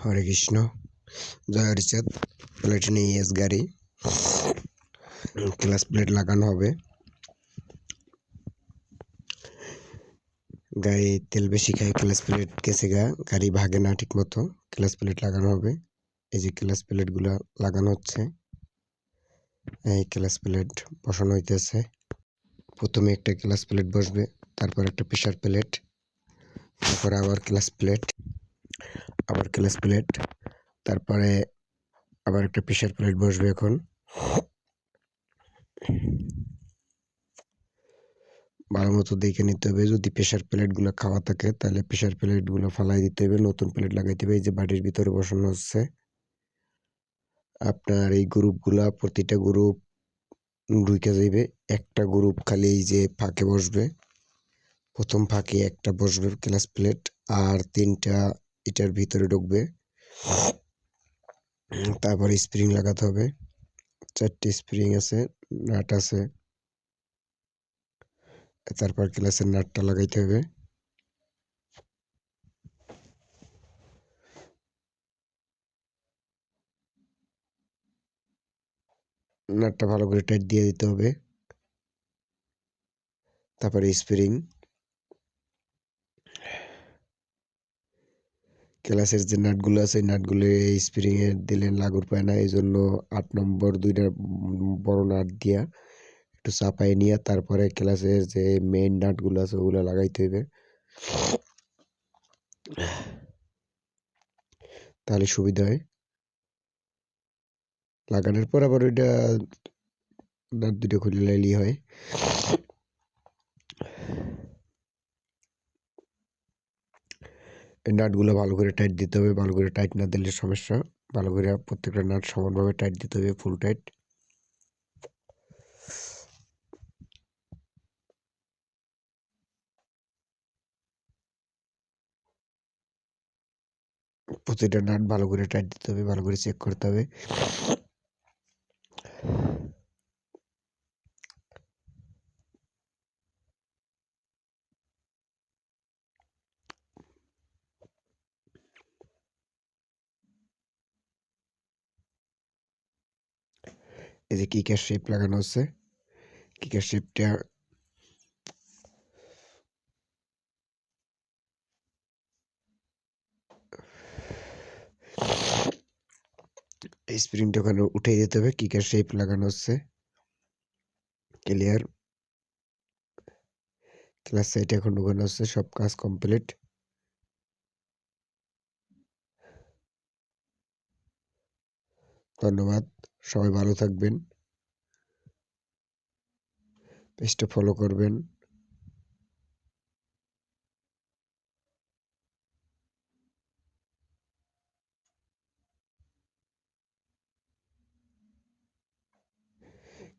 হরে কৃষ্ণ। জয় Harichand. Platina ES গাড়ি, class plate লাগানো হবে। গাড়ি তেল বেশি খায়, ক্লাস প্লেট গেছে গা, গাড়ি ভাগে না ঠিক মতো, ক্লাস প্লেট লাগানো হবে। এই যে ক্লাস প্লেটগুলো লাগানো হচ্ছে, এই ক্লাস প্লেট বসানো হইতেছে। প্রথমে একটা ক্লাস প্লেট বসবে, তারপর একটা প্রেসার প্লেট, তারপরে আবার ক্লাস প্লেট, আবার ক্লাস প্লেট, তারপরে আবার একটা প্রেসার প্লেট বসবে। এখন ভালো মতো দেখে নিতে হবে, যদি প্রেসার প্লেটগুলো খাওয়া থাকে তাহলে প্রেসার প্লেটগুলো ফালাই দিতে হবে, নতুন প্লেট লাগাইতে হবে। এই যে বাড়ির ভিতরে বসানো হচ্ছে। আপনার এই গ্রুপগুলা, প্রতিটা গ্রুপ ঢুকে যাইবে। একটা গ্রুপ খালি এই যে ফাঁকে বসবে, প্রথম ফাঁকে একটা বসবে ক্লাস প্লেট, আর তিনটা এটার ভিতরে ঢুকবে। তারপরে স্প্রিং লাগাতে হবে, 4টে স্প্রিং আছে, নাট আছে। তারপর ক্লাসের নাটটা লাগাইতে হবে। নাটটা ভালো করে টাইট দিয়ে দিতে হবে। তারপরে স্প্রিং, ক্লাসের যে নাটগুলো আছে নাটগুলো এই স্প্রিং এর দিলে লাগুর পায় না, এই জন্য 8 নম্বর 2টা বড় নাট দিয়া একটু চাপাই নিয়ে তারপরে ক্লাসের যে মেইন নাটগুলো আছে ওগুলো লাগাইতে হবে, তাহলে সুবিধা হয়। লাগানোর পর আবার ওইটা নাট 2টা খুলে লাইলেই হয়। এই নাটগুলো ভালো করে টাইট দিতে হবে, ভালো করে টাইট না দিলে সমস্যা। ভালো করে প্রত্যেকটা নাট সমানভাবে টাইট দিতে হবে, ফুল টাইট। প্রতিটা নাট ভালো করে টাইট দিতে হবে, ভালো করে চেক করতে হবে। এই যে কিকের শেপ লাগানো হচ্ছে, কিকের শেপটা স্প্রিংটা ওখানে উঠে দিতে হবে। কিকের শেপ লাগানো হচ্ছে, ক্লিয়ার। ক্লাস সাইটে এখন ঢুকানো হচ্ছে, সব কাজ কমপ্লিট। ধন্যবাদ, সবাই ভালো থাকবেন, পেজটা ফলো করবেন।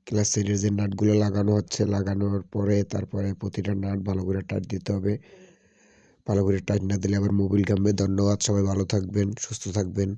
ক্লাস সাইডের যে নাটগুলো লাগানো হচ্ছে, লাগানোর পরে তারপরে প্রতিটা নাট ভালো করে টাইট দিতে হবে। ভালো করে টাইট না দিলে আবার মোবিল ঘামবে। ধন্যবাদ, সবাই ভালো থাকবেন, সুস্থ থাকবেন।